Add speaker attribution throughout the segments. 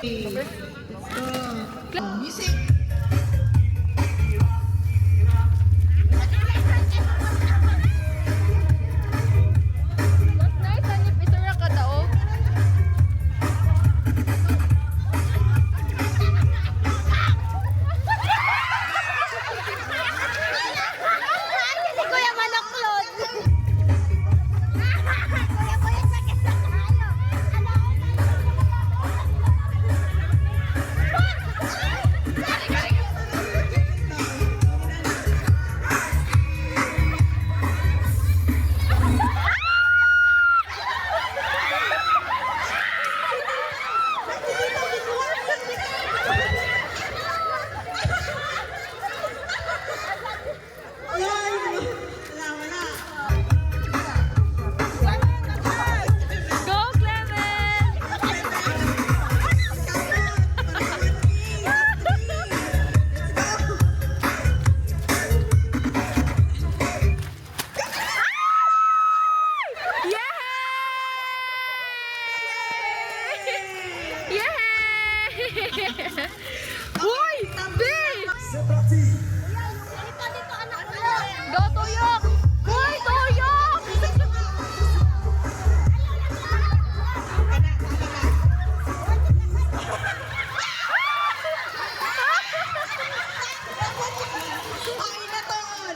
Speaker 1: Music.
Speaker 2: Uy! Be! Go, Tuyok! Uy, Tuyok!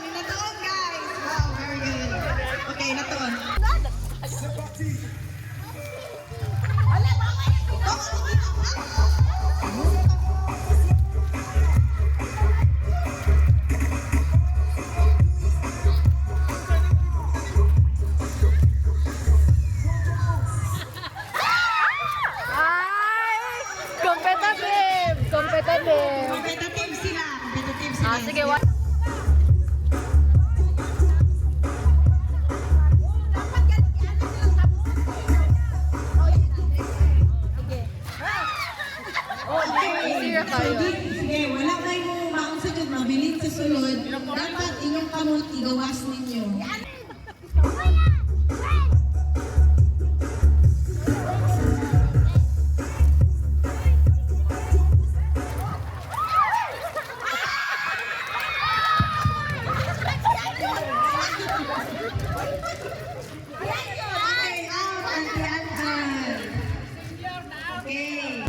Speaker 1: Inatoon, guys. Wow, very good. Okay, inatoon.
Speaker 2: Competitive! Competitive!
Speaker 1: Competitive sila. Competitive sila.
Speaker 2: Ah, sige, what?
Speaker 1: Sige, wala kayong maong sa dyan, mabilis sa sulod. Dapat inyong kamot igawas ninyo. Okay, out, anti-antan. Okay.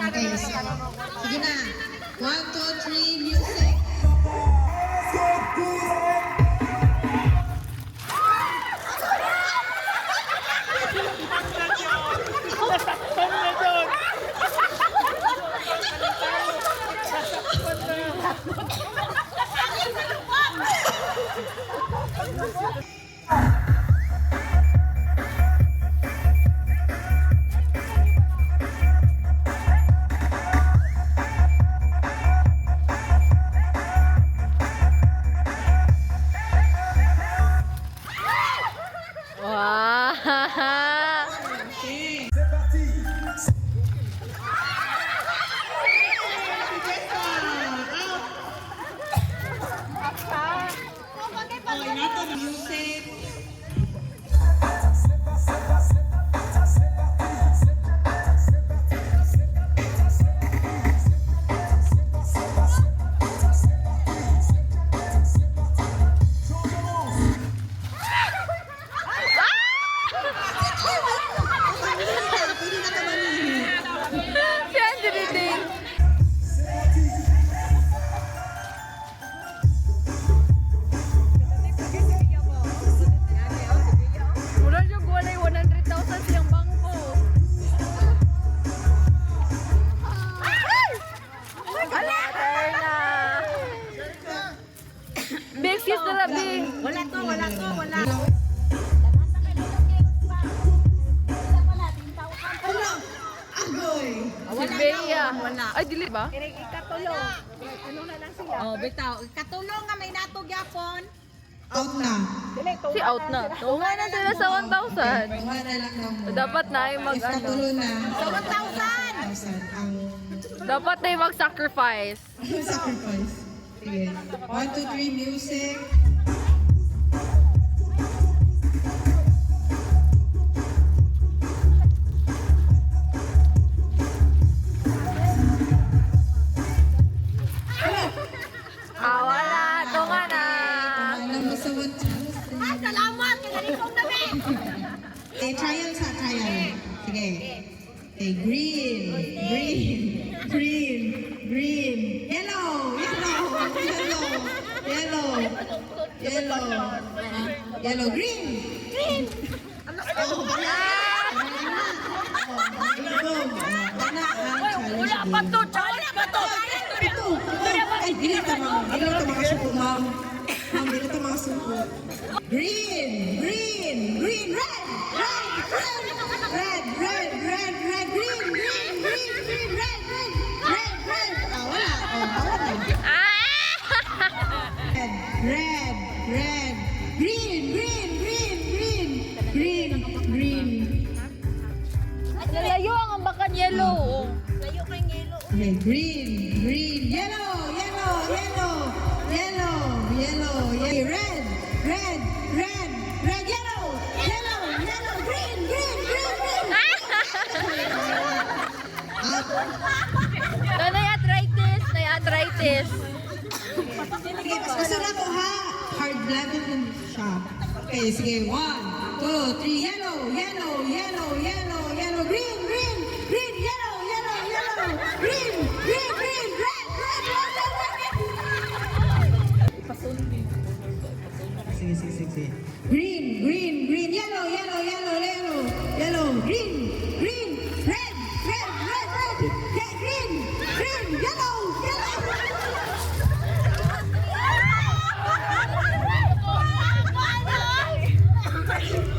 Speaker 1: Okay, sige na. 1, 2, 3, music.
Speaker 2: Wow!
Speaker 3: C'est parti.
Speaker 1: Okay, nato na music.
Speaker 2: Si Angeline din. ba?
Speaker 4: Ikatulong. Ano na lang sila?
Speaker 5: Oh, bitaw. Katulong nga may natog yapon.
Speaker 1: Out na.
Speaker 2: Si out na. Tunga na sila sa 1,000.
Speaker 1: Tunga na lang na mo.
Speaker 2: Dapat na ay mag
Speaker 1: If
Speaker 2: ano.
Speaker 1: katulo na.
Speaker 5: Sa
Speaker 1: 1,000
Speaker 5: 1,000.
Speaker 1: ang
Speaker 2: Dapat na ay mag-sacrifice.
Speaker 1: sacrifice. Sige. 1, 2, 3, music.
Speaker 2: Wala. Tunga na.
Speaker 1: Alam mo sa 1,000.
Speaker 5: Salamat. Kagalikong namin.
Speaker 1: Okay, trial sa trial. Sige. Okay, green, green, green, green, yellow, yellow, yellow, yellow, yellow, yellow, green, green. Oh, wala.
Speaker 5: Wala pa to. Wala pa to.
Speaker 1: Ito. Ay, dili ta mga suko, ma'am. Ma'am, dili ta mga suko. Green, green, green, red, red, red, red, red, red, green, green, green, green, red, red, red, red. Wala. Wala. Red, red, green, green, green, green, green, green.
Speaker 2: Nalayo ang ambakan yellow.
Speaker 5: Layo kayong yelo.
Speaker 1: Okay, green, green, yellow, yellow, yellow, yellow, yellow, yellow, red, red, red, red, yellow, yellow, yellow, green, green, green, green.
Speaker 2: Nay-arthritis. Nay-arthritis.
Speaker 1: Sige, mas gusto na ko ha. Hard-blooded din siya. Okay, sige, 1, 2, 3, yellow, yellow, yellow, yellow, yellow, green, green, green, yellow, yellow, yellow, green, green, green, red, red, red, red, red. Sige, sige, sige. Green, green, green, yellow, yellow, yellow, yellow, yellow, green, green, red, red, red, red, yeah, green, green, yellow, yellow.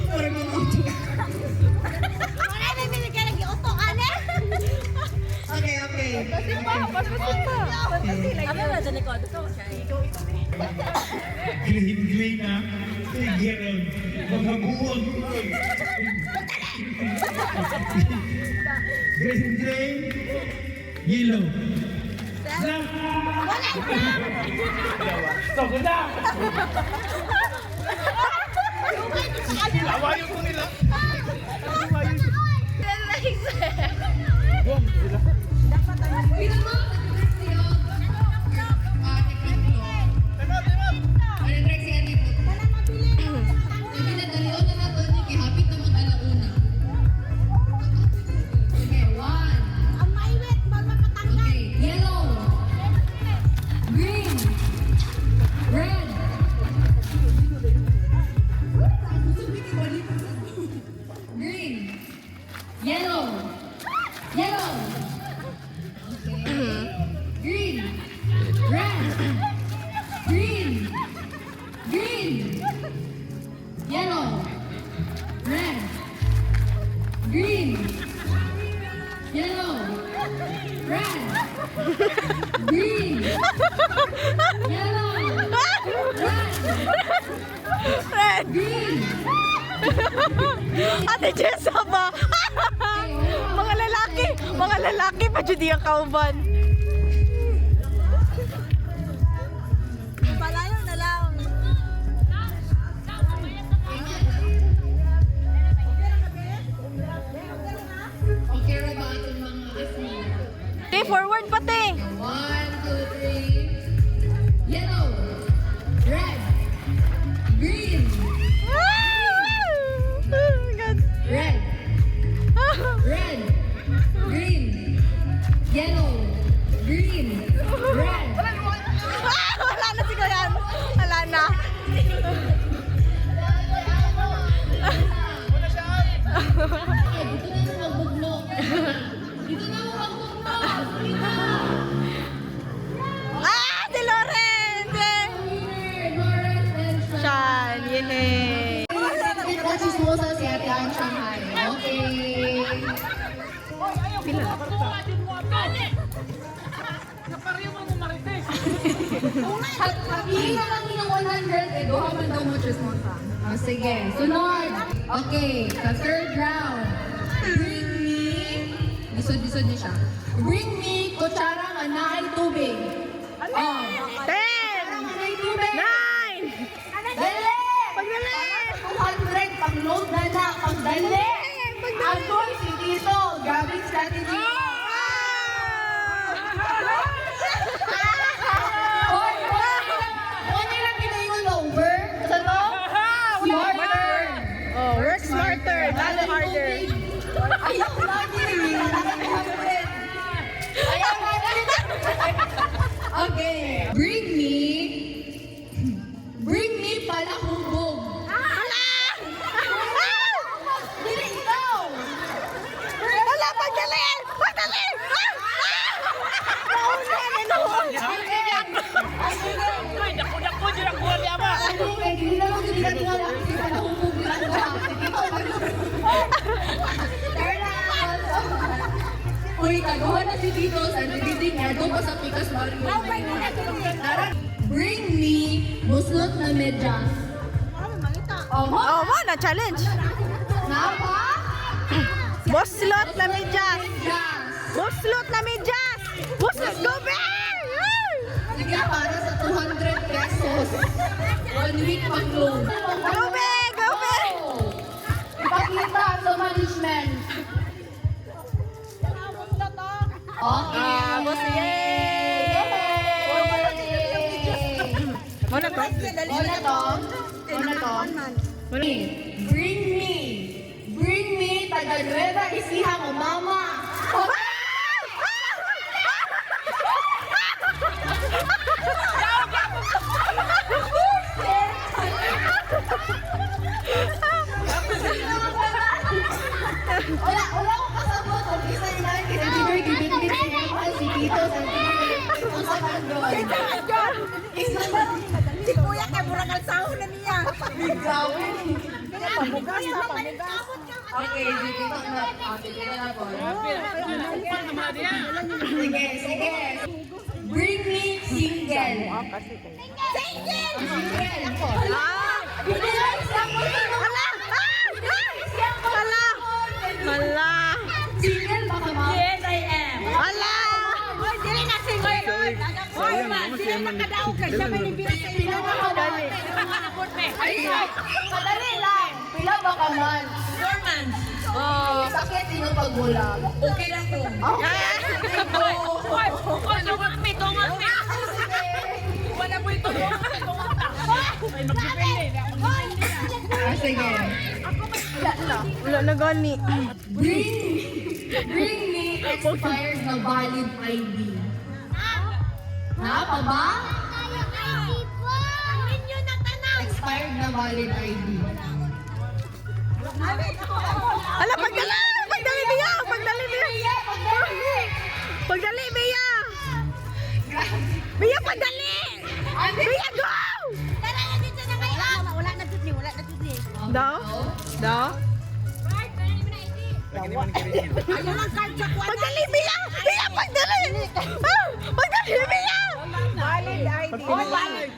Speaker 1: Parang mga auto.
Speaker 5: Wala na binigyan lagi auto ane.
Speaker 1: Okay, okay.
Speaker 2: Pasusin pa.
Speaker 5: Ano na dali ko auto siya.
Speaker 3: Green, green na. Tigyan. Mga buwag. Green, green. Yellow. Snap. Wala na. Lawayo ko nila.
Speaker 5: Ang maiwit bang makatanggal.
Speaker 2: Ate Jessa ba? Mga lalaki pa dyan di ang kauban.
Speaker 5: Palayo na lang.
Speaker 2: Te, forward pa te.
Speaker 6: 1, 2, 3. Yellow, red, green,
Speaker 2: God.
Speaker 6: red, red, green, yellow, Happy na lang yung 100. Eh, doha man daw mo choose mo ta. Oh, sige. Sunod. Okay, sa third round. Bring me. Lisod-lisod niya siya. Bring me kutsara nga naay tubig. Oh.
Speaker 2: 10!
Speaker 6: Kutsara nga naay tubig.
Speaker 2: 9!
Speaker 6: Dali!
Speaker 2: Pagdali!
Speaker 6: 200, pang-load na na, pang-dali! Agoy, si Tito, grabbing strategy. Hoy, okay lang kinaingon over. Sa to? Smarter.
Speaker 2: Oh, work smarter, not harder.
Speaker 6: Ayaw lagi. Ayaw lagi. Okay. Bring me pala humbog. Dili ikaw.
Speaker 2: Wala, pagdali! Pagdali!
Speaker 6: Uy, taguhan na si Tito sa nagdidig niya. Doon pa sa Pikas Mario. Tara, bring me muslot na medyas.
Speaker 2: Oh, mo na challenge.
Speaker 6: Napa?
Speaker 2: Boss slot na medyas.
Speaker 6: Medyas.
Speaker 2: Boss slot na medyas. Boss slot, go back!
Speaker 6: Sige, para sa 200 pesos. 1 week pag-load.
Speaker 2: Go back! Go back!
Speaker 6: Ipakita sa management. Okay.
Speaker 2: Boss, yay! Muna to?
Speaker 6: Muna to. Bring me, taga Nueva Ecija mo, mama. Wala ko kasabot. Ang isa nila, kinagigay, gibit-gibit, si Tito, sa Tito, sa Kandon. Isa na.
Speaker 4: Si Kuya kay murag alsaho na niya.
Speaker 6: Bigawin.
Speaker 4: Pamugas na, pamugas.
Speaker 6: Okay, sige na. Sige na po. Sige. Bring me single. Single.
Speaker 2: Hala!
Speaker 6: Single ba ka, ma'am?
Speaker 4: Yes, I am.
Speaker 2: Hala!
Speaker 4: Hoy, dili na single. Hoy, ma, dili makadaog ka. Siya may nibira sa ilo.
Speaker 2: Dali.
Speaker 6: Madali lang. Pila ba ka man?
Speaker 4: 4 months.
Speaker 2: Oh.
Speaker 6: Sakit yung pagbulag.
Speaker 4: Okay lang po. Hoy, tungak me. Wala po ito. Ay, magpipili.
Speaker 6: Sige.
Speaker 2: Wala na gani.
Speaker 6: Bring me expired na valid ID. Na pa ba? Expired na valid ID.
Speaker 2: Hala, pagdali! Pagdali, Bia! Pagdali, Bia! Pagdali, Bia! Bia, pagdali! Bia, go!
Speaker 5: Wala na dito ni, wala na dito ni.
Speaker 2: Daw? Daw?
Speaker 4: Ayaw lang kahit sa kuwan.
Speaker 2: Pagdali, Bia! Bia, pagdali! Ah, pagdali, Bia!
Speaker 4: Valid ID.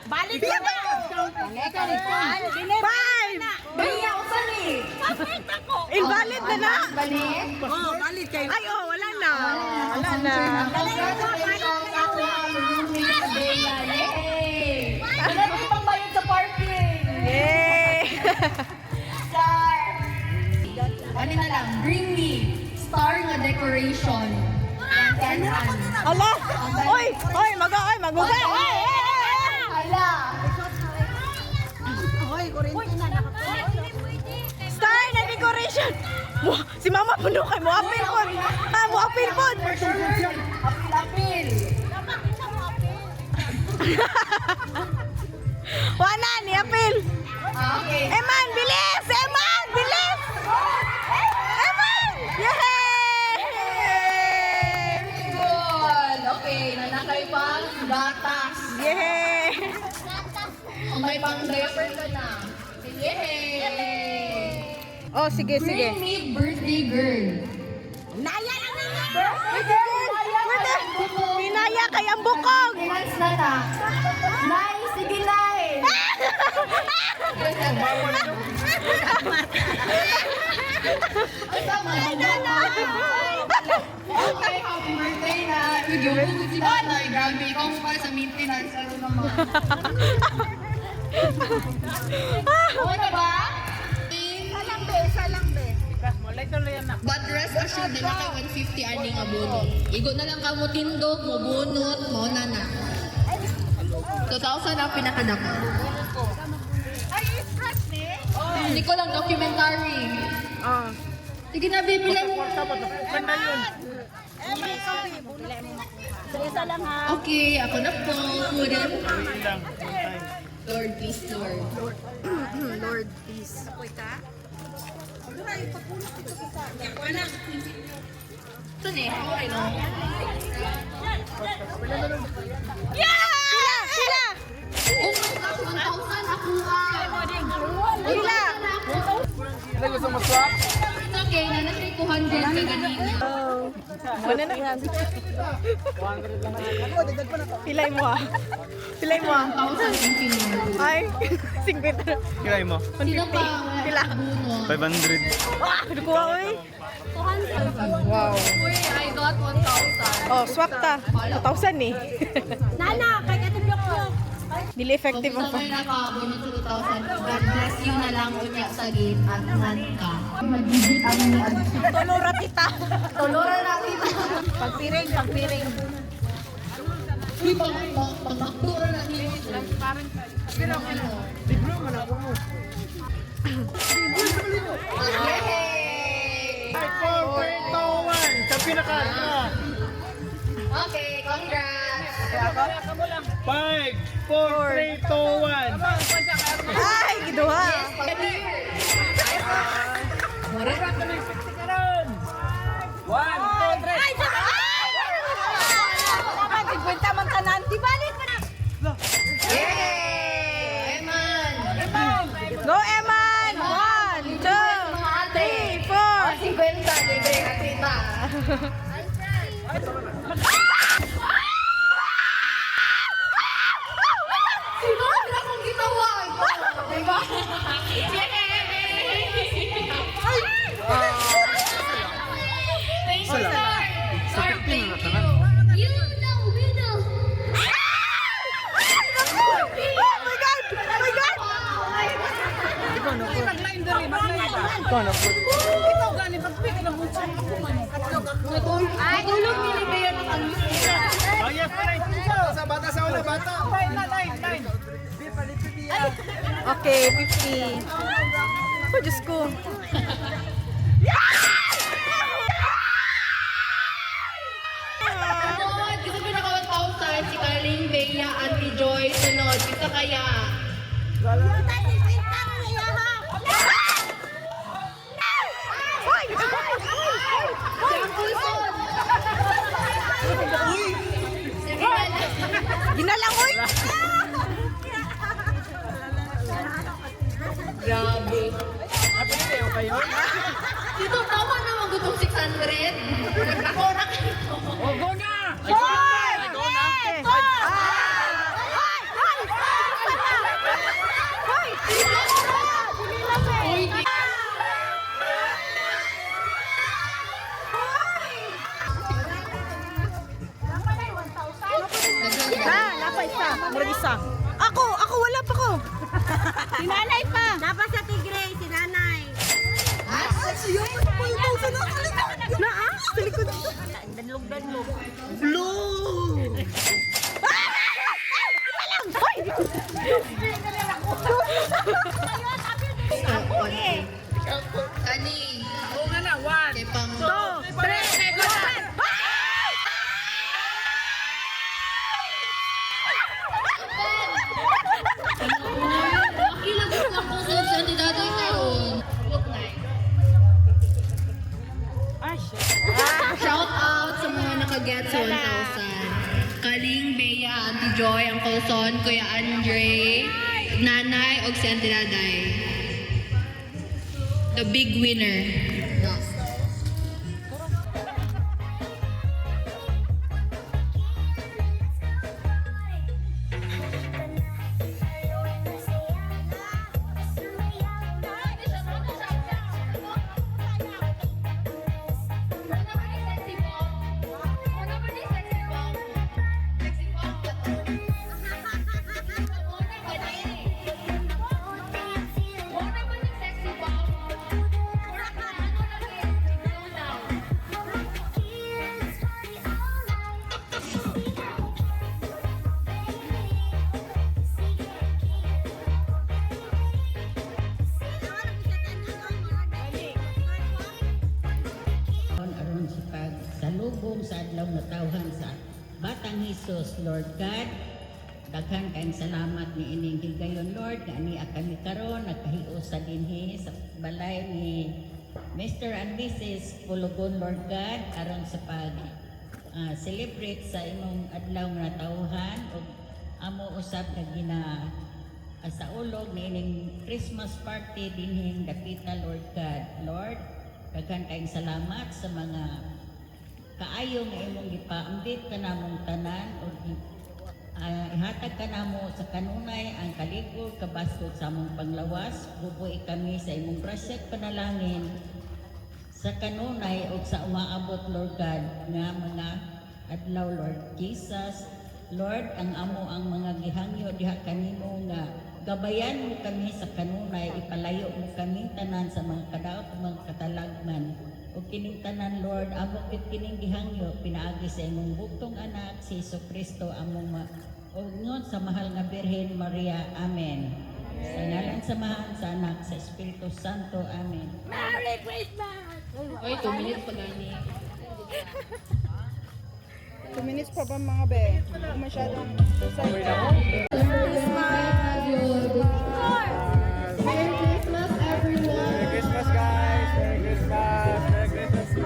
Speaker 4: Valid
Speaker 2: Bia,
Speaker 4: na.
Speaker 2: Five!
Speaker 6: Baya ko pa ni.
Speaker 2: Invalid na na!
Speaker 6: Balik.
Speaker 4: Oh, valid kayo.
Speaker 2: Ay, oh, wala na. Wala na.
Speaker 6: Congratulations ako ang roommate sa Bella. Yay! Wala na ibang bayad sa parking.
Speaker 2: Yay!
Speaker 6: Star. Ano na lang, bring me star nga decoration.
Speaker 2: Ala! Oy! Oy! Magugay! Oy!
Speaker 6: Hala.
Speaker 4: Hoy, kurinti na nakakuha.
Speaker 2: Star na decoration! Si Mama puno kay mo apil po! Ah, mo apil po!
Speaker 6: Apil-apil.
Speaker 2: Wala ni apil!
Speaker 6: Okay.
Speaker 2: Eman, bilis! Eman, bilis! Eman! Yay!
Speaker 6: Good. Okay, nanakay pa gatas.
Speaker 2: Yay!
Speaker 6: May pang diaper ka na. Yay!
Speaker 2: Oh, sige, sige.
Speaker 6: Bring me birthday girl.
Speaker 4: Naya lang na.
Speaker 6: Birthday girl!
Speaker 2: Pwede! Pinaya kay ang bukog!
Speaker 6: Finance na ta. Naya Okay, happy birthday na. Yung si Nanay, grabe. Ikaw pa sa maintenance. Ano naman? Oo na ba? But rest assured na kay 150 aning abono. Igo na lang ka mo tindog, mo bunot, mo na na. 2,000 ang pinakadako. Hindi ko lang documentary. Sige na, bibili mo. Okay, ako na po. Kunin. Lord, please, Lord.
Speaker 2: Lord, please.
Speaker 6: Ito na eh. Okay, no?
Speaker 2: Sila!
Speaker 6: Oh my gosh, 1,000 ako
Speaker 2: Sila!
Speaker 6: It's okay, nanasay 200 ka ganina.
Speaker 2: Ano na? Pilay mo ah. Pilay mo ah.
Speaker 6: 1,000 yung pinuro.
Speaker 2: Ay, 50.
Speaker 3: Kilay mo.
Speaker 6: Sino pa?
Speaker 2: Pila?
Speaker 3: 500.
Speaker 2: Ah, nakuha ko eh. Wow.
Speaker 6: Uy, I got 1,000.
Speaker 2: Oh, swap ta. 2,000 eh.
Speaker 5: Nana, kaya katulog ko.
Speaker 2: Dili effective
Speaker 6: Kung
Speaker 2: ang
Speaker 6: sabay na ka, bunot sa 2,000. God bless you na lang unya sa gate at man ka. Mag-ibig ang ni
Speaker 2: Tolora tita.
Speaker 6: Tolora na kita.
Speaker 2: Pagpiring, pagpiring.
Speaker 6: Uy, pang-aktura na niyo. Yay!
Speaker 3: 4, 3, 2, 1. Sa pinaka.
Speaker 6: Okay, congrats!
Speaker 3: 5, 4, 3, 2, 1.
Speaker 2: Ay, giduha.
Speaker 5: Ay, saka! Dapat 50 man tanan. Di balik pa na.
Speaker 6: Yay! Eman!
Speaker 2: Go, Eman! 1, 2, 3, 4.
Speaker 6: 50, libre ka tita. Sino na akong ginawa? Diba? Thank you, sir. Sir, thank you. You know, we know.
Speaker 2: Oh my God! Oh my God!
Speaker 6: Natulog nila ba yan ang
Speaker 3: Oh, yes, sa bata sa una, bata.
Speaker 2: Okay, 50. Oh, Diyos ko.
Speaker 6: Sunod, kasi pinaka 1,000 si Kaling, Bea, Auntie Joy, sunod, kita kaya. Ang pulson. Sige na lang.
Speaker 2: Ginalangoy!
Speaker 6: Grabe. Dito, tama naman gutong 600. Ako na kayo.
Speaker 3: Go na!
Speaker 2: Napa isa. Murag isa. Ako wala pa ko.
Speaker 5: Si nanay pa. Dapat sa tigre, si nanay.
Speaker 2: Na ah? Sa likod.
Speaker 5: Danlog-danlog.
Speaker 2: Blue!
Speaker 6: Kani. Oo nga na, 1. Kay pang...
Speaker 2: 2, 3, go!
Speaker 6: Ilagay ako sa ni daday karon. Look nice. Shout out sa mga nakaget sa 1,000. Kaling, Bea, Auntie Joy, Uncle Son, Kuya Andre, Nanay, og si Auntie Daday. The big winner.
Speaker 7: sa adlaw na tawhan sa Batang Hesus, Lord God. Daghan kayong salamat ni ining higayon, Lord, nga ni kami karon nagkahios sa dinhi sa balay ni Mr. and Mrs. Pulugon, Lord God, aron sa pag celebrate sa imong adlaw nga tawhan ug amo usab nga gina sa ulog ni ining Christmas party dinhing dapita, Lord God. Lord, daghan kayong salamat sa mga kaayo nga imong gipaambit kanamong tanan ug ihatag ka namo sa kanunay ang kaligod kabasod sa among panglawas. Bubuhi kami sa imong grasya panalangin sa kanunay ug sa umaabot, Lord God, nga mga adlaw, Lord Jesus. Lord, ang amo ang mga gihangyo diha kanimo nga gabayan mo kami sa kanunay, ipalayo mo kami tanan sa mga kadaot mga katalagman. O kining tanan, Lord, amo kit kining gihangyo pinaagi sa imong buktong anak si Jesucristo among o ngon sa mahal nga Birhen Maria. Amen. Sa ngalan sa mahal sa anak sa Espiritu Santo. Amen.
Speaker 4: Merry Christmas!
Speaker 6: Oy, 2 minutes pa gani.
Speaker 2: 2 minutes pa ba mga be? Hindi masyadong excited.
Speaker 6: Merry Christmas, everyone!
Speaker 3: Merry Christmas, guys! Merry Christmas! Merry Christmas!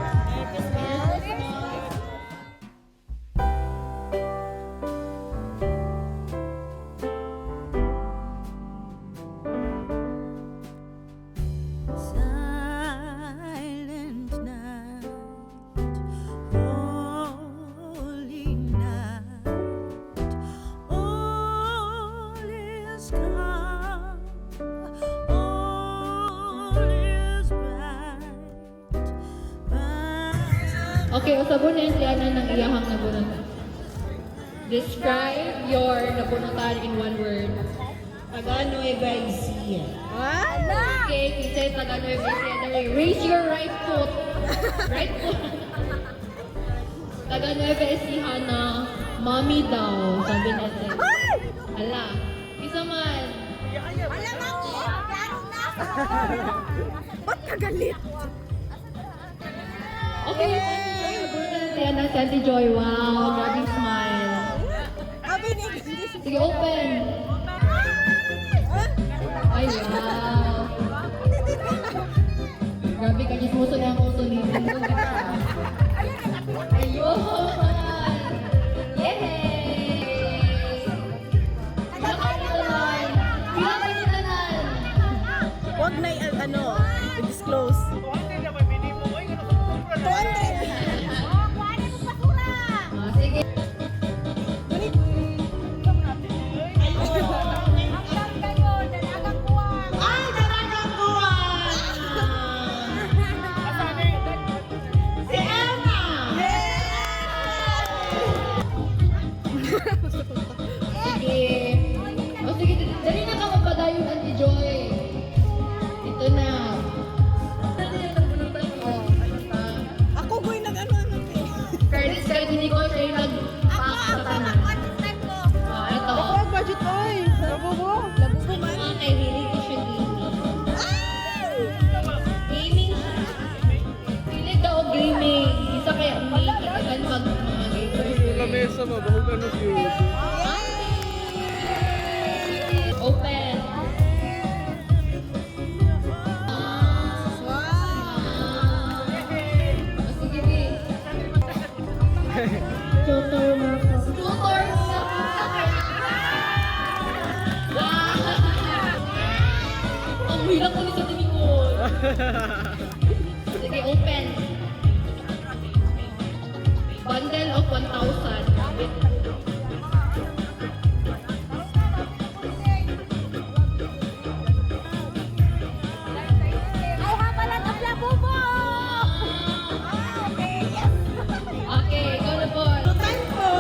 Speaker 8: Silent night, holy night, all is calm, all is bright.
Speaker 6: Okay, usabunin siya na ng iyahang nabunutan. Describe your nabunutan in one word.
Speaker 7: Taga-Nueva Ecija.
Speaker 6: Okay, kisay taga-Nueva Ecija. Raise your right foot. Right foot. Taga-Nueva Ecija na mommy daw, sabi natin. Ala, isa man.
Speaker 5: Alam ako, klaro na.
Speaker 2: Ba't kagalit?
Speaker 6: Okay, nabunutan siya na si Auntie Joy. Wow, grabe smile.
Speaker 2: Abi ni
Speaker 6: Sige, open. Ay, wow. Grabe ka, gismuso na ako sa living room. Ayun! Yay! Pinakatanan! Pinakatanan!
Speaker 2: Huwag na i-disclose. Tuwante!
Speaker 5: Oh, kuhanin mo basura.
Speaker 6: Sige.
Speaker 5: Hanggang kayo, dalagang kuwang.
Speaker 7: Ay, dalagang buwan! Si Emma!
Speaker 6: Sige. O sige, dali na ka magpadayon, Auntie Joy. Ito na.
Speaker 2: Ako ko'y nag-ano-ano.
Speaker 6: Credits kay hindi ko siya yung nag-pack sa tanan.
Speaker 5: Constant ko.
Speaker 6: Ito.
Speaker 2: Huwag budget oy. Labubo. Labubo man.
Speaker 6: Mga kay Lily ko siya gaming. Pilit daw gaming. Isa kaya umiikitan pag mga gamers.
Speaker 3: Lamesa mo, bahog ano cute.
Speaker 6: Open. Sige, B. Tutor mo ako. Tutor mo ako. Ang hirap ko sa tinikon. Sige, open. Bundle of 1,000.
Speaker 5: Kuha pala ng labubo. Okay, yes.
Speaker 6: Okay, go na po.
Speaker 1: Tutan ko,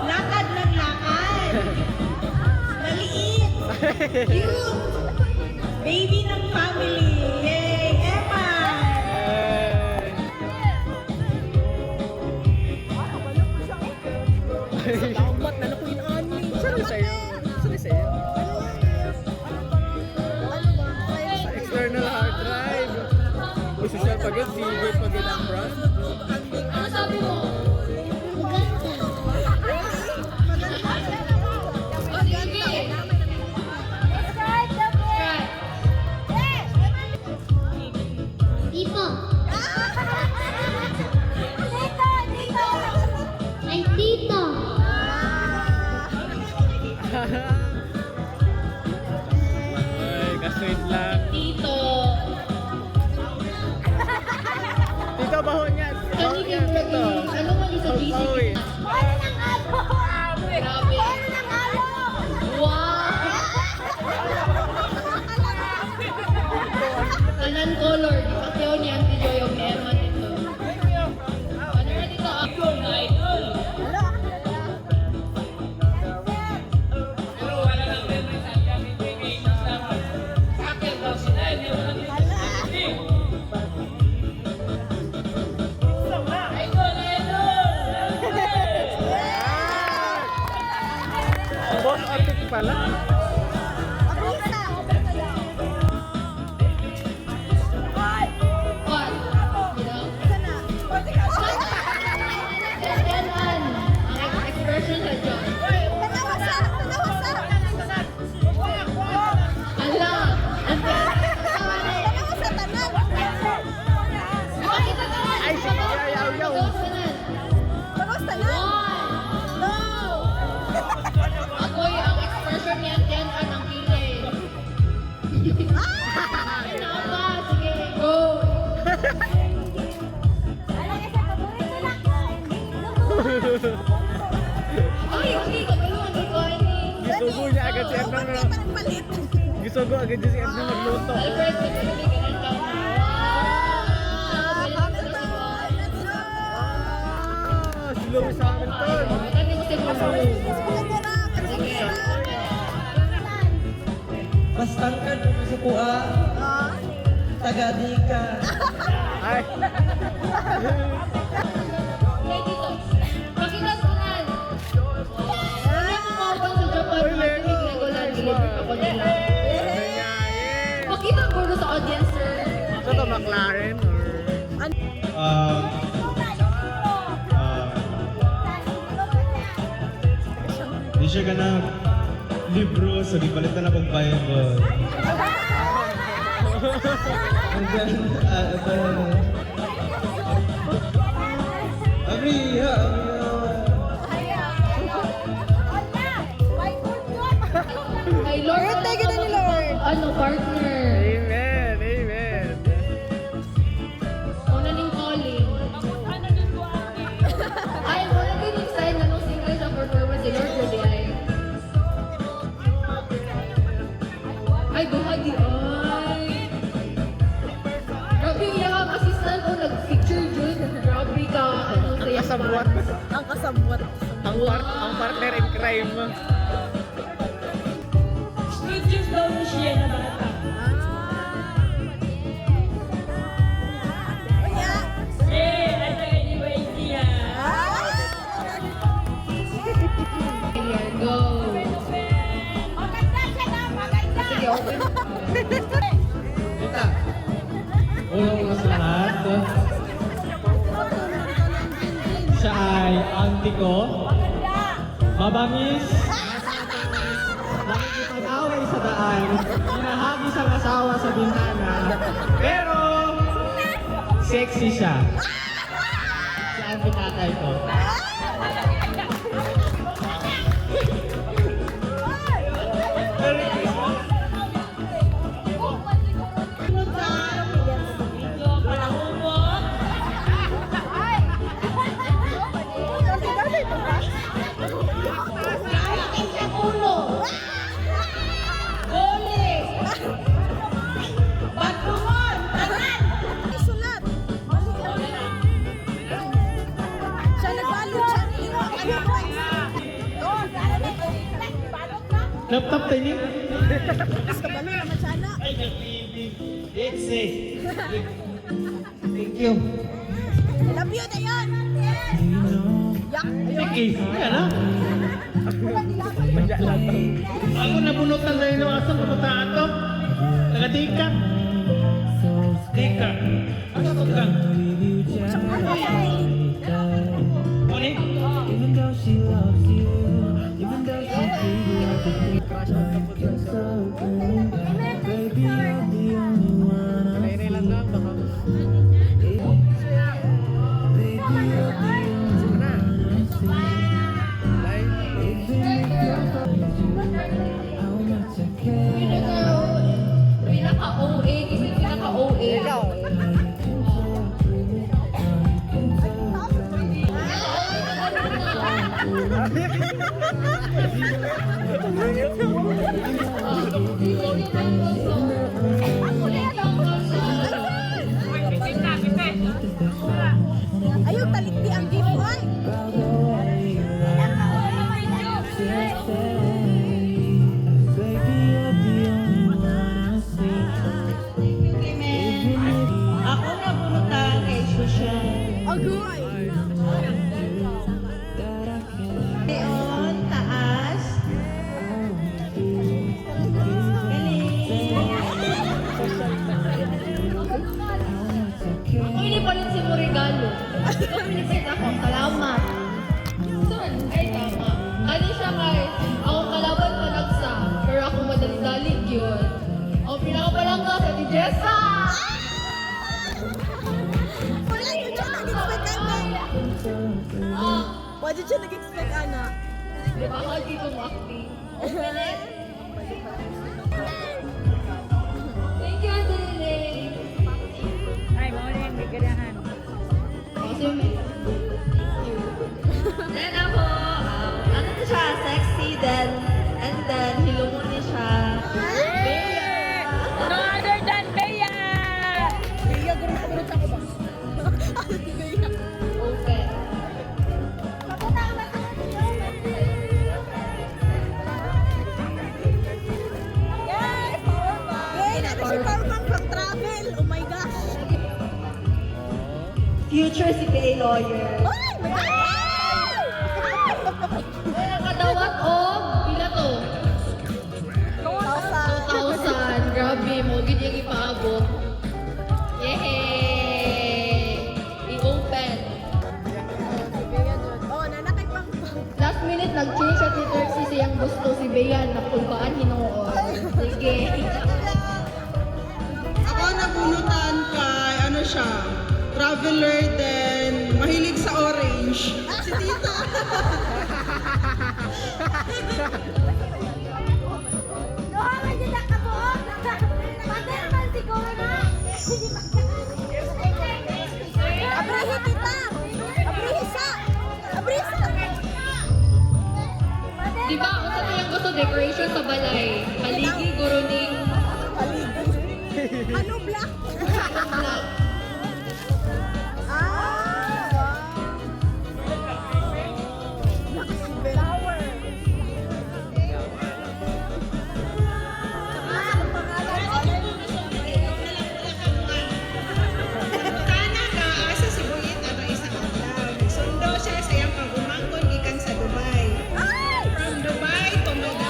Speaker 1: lakad ng lakad. Maliit. Cute. Baby ng family. Yay, Emma.
Speaker 2: Salamat na naku inani.
Speaker 3: Saan sa'yo? Saan sa'yo? Sa external hard drive. Gusto siya pagod, silver pagod ang brand.
Speaker 6: Ano sabi mo?
Speaker 2: palit.
Speaker 3: Gusto ko agad dyan si Edwin magluto.
Speaker 6: Albert, nagsabi ka ng count.
Speaker 3: Si Louis Hamilton.
Speaker 6: Matanda mo si Moro. Sige.
Speaker 9: Bastangkan mo sa kuha. Tagadi ka.
Speaker 3: Ay.
Speaker 6: Okay, dito. Pakita sa kanan. Ano yung mabang sa Japan? Regularly. Ako nila. Pakita ang board sa audience, sir.
Speaker 3: Ito to, McLaren or...
Speaker 10: Di siya ka na libro, so di palitan na pag Bible. And then, Amiya.
Speaker 6: Kay Lord,
Speaker 2: Birthday ka na ni Lord.
Speaker 6: ano, partner.
Speaker 3: Amen, amen.
Speaker 6: Una ning calling. Ay, wala din yung sign na nung single sa performance si Lord Rudy ay. Ay, duha di ay. Grabe yung assistant o nag-picture dyan. Grabe ka. Ano, saya
Speaker 3: Kasabwat.
Speaker 2: Ang kasabwat.
Speaker 3: Ang partner in crime.
Speaker 6: Here, go. Sige, open.
Speaker 10: Tita, unang sa lahat, siya ay auntie ko. Mabangis. Nakikipag-away sa daan. Hinahagis ang asawa sa bintana. Pero, sexy siya. Siya ang pinatay ko. Merry Christmas.
Speaker 2: Sulat. Siya nagbalot siya.
Speaker 10: Laptop tayo niya.
Speaker 2: Kabalo naman siya na.
Speaker 10: It's safe. Thank you.
Speaker 2: Love you, Dayon. Yak.
Speaker 10: Sige, ayan na. Ako nabunutan na yun. Asan pumunta ato? Taga-dika. Dika. Ano ito ka? Moni?
Speaker 3: Nainay lang lang, baka...
Speaker 6: Pinaka-OA, kasi pinaka-OA.
Speaker 2: Ikaw. Ayaw talikdi ang gift, oy.
Speaker 9: Ako na pumunta kay Susha.
Speaker 2: Agoy.
Speaker 9: Leon, taas.
Speaker 6: Ako inipalit si mo regalo. Ikaw pinipalit ako. Salamat. Son, ay tama. Ano siya kay, ako kalaban panagsa. Pero ako madali-dali yun. Ako pinakapalangga sa ni Jessa.
Speaker 2: Wala yun siya nag-expect, ana. Wala siya nag-expect, ana.
Speaker 6: Bakal dito mo acting. Thank you, Ate Lily.
Speaker 4: Ay, mawala yung bigarahan.
Speaker 9: Then ako, ano to siya, sexy, then, and then, hilungon niya siya.
Speaker 2: travel. Oh my gosh.
Speaker 9: Future CPA lawyer.
Speaker 2: Ay, my God.
Speaker 6: Kadawat o, pila to? 2,000. Grabe mo, ganyan ipaabot. Yehey! I-open.
Speaker 2: Oh, nanakay pang.
Speaker 6: Last minute, nag-change sa Twitter si siyang gusto si Beyan na pulbaan hinuon. Sige.
Speaker 9: Ako nabunutan kay, ano siya, traveler din, mahilig sa orange. Si Tita.
Speaker 5: Doha din na kabuok. Pader man siguro na.
Speaker 2: Abrihi kita. Abrihi sa. Abrihi sa.
Speaker 6: Di ba, kung sa yung gusto decoration sa balay, paligi, guruning,
Speaker 2: Ano black?
Speaker 9: Kana ka, asa si Buyit ang isang adlaw. Sundo siya sa iyang pag-umangkon gikan sa Dubai. From Dubai to Manila.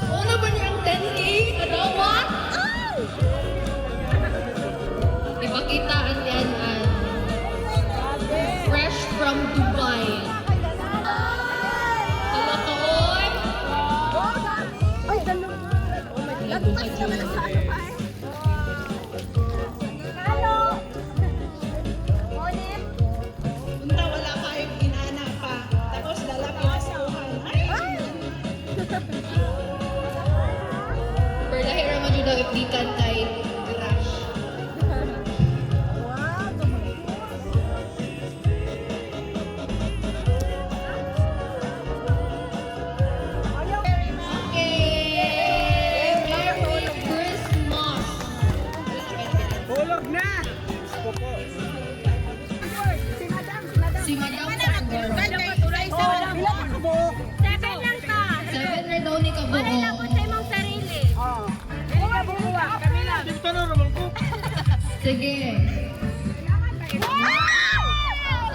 Speaker 6: una ba niyang 10K? Kadawat? Ipakitaan yan ang fresh from Dubai. Kalatoon.
Speaker 2: Ay, dalo. Oh my God. Lagpas naman ang sa ano pa eh.
Speaker 5: Halo. Monim.
Speaker 9: Punta wala pa yung inana pa. Tapos dala pa sa uhan. Ay!
Speaker 6: Pero lahir naman yung nag-iplikan kay Rush. Okay! Merry Christmas!
Speaker 3: Hulog na!
Speaker 6: Si Madam Sandor.
Speaker 2: Oh,
Speaker 5: 7 lang ka.
Speaker 6: 7 na daw ni Kabuo.
Speaker 5: Malilabot sa imong sarili.
Speaker 3: Dito na naman ko.
Speaker 6: Sige.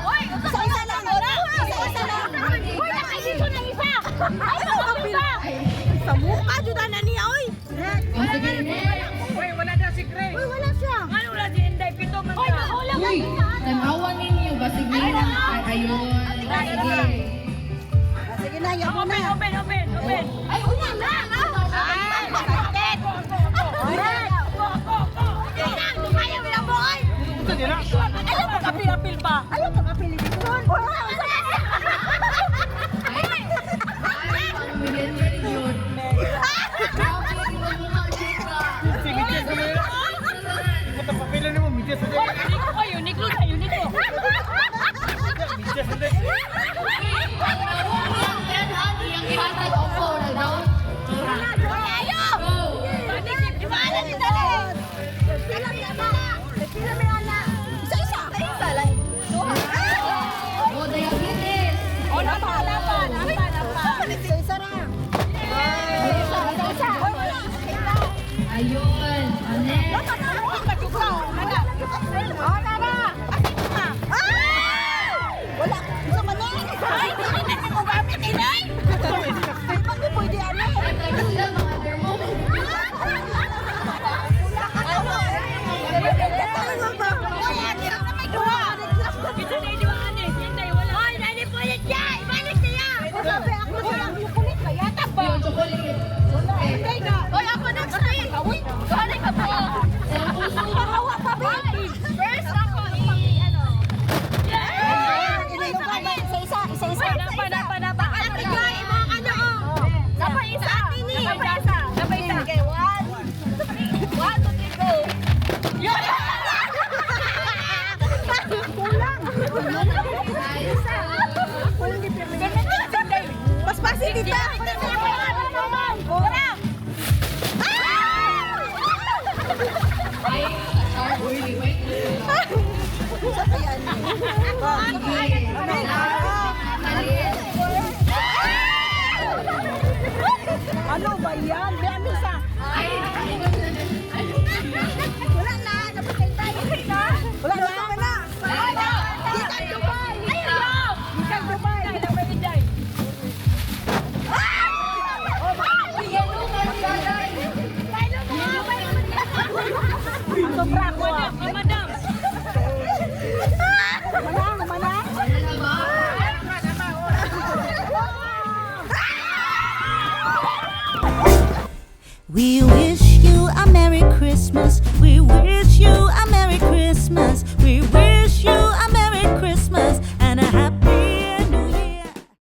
Speaker 5: Oy, isa lang. Isa lang. Uy, nakikita ng isa. Ay, nakapil.
Speaker 2: sa mukha, juda na niya, oy.
Speaker 6: O, sige, next.
Speaker 5: Uy, wala siya. Ano wala si Inday? Pito man ka. Uy, nahula ka.
Speaker 6: Uy, tanawan ninyo ba? Sige na. Ayun. Sige.
Speaker 2: Sige na, yan mo na.
Speaker 5: Open.
Speaker 6: Ay, una na.
Speaker 5: Ay, bakit? Go. Lumayo mo na, boy. Alam mo kapil-apil pa.
Speaker 2: Alam ka ka, Pilipinson.
Speaker 6: Ay, ang million yun. Grabe, hindi mo mukha chika.
Speaker 3: Sige, tiyan sa mga. Ito papilan mo, midya sa dek.
Speaker 5: Unique.
Speaker 3: Midya sa dek.
Speaker 6: Yang ihatag ako na daw.
Speaker 5: Ayaw!
Speaker 6: Go.
Speaker 5: Ibaala ni Dali!
Speaker 2: Sila may ana. Isa lang.
Speaker 6: O, diabetes.
Speaker 5: Laban.
Speaker 2: Isa na.
Speaker 6: Ayun. Next.
Speaker 2: Wala. Isa man na. Hindi pwede ano.
Speaker 6: Tagal sila mga dermo. Yung chocolate.
Speaker 5: Oy, ako next time! Sorry ka po!
Speaker 2: Hawa pa ba?
Speaker 5: First ako i-ano.
Speaker 2: Isa.
Speaker 5: Napa. Ate Joy, mga ano oh. Napa isa. Napa isa. Okay, 1, 2, 3, go. Yun!
Speaker 2: Paspasin dito.
Speaker 5: Ura!
Speaker 8: We wish you a Merry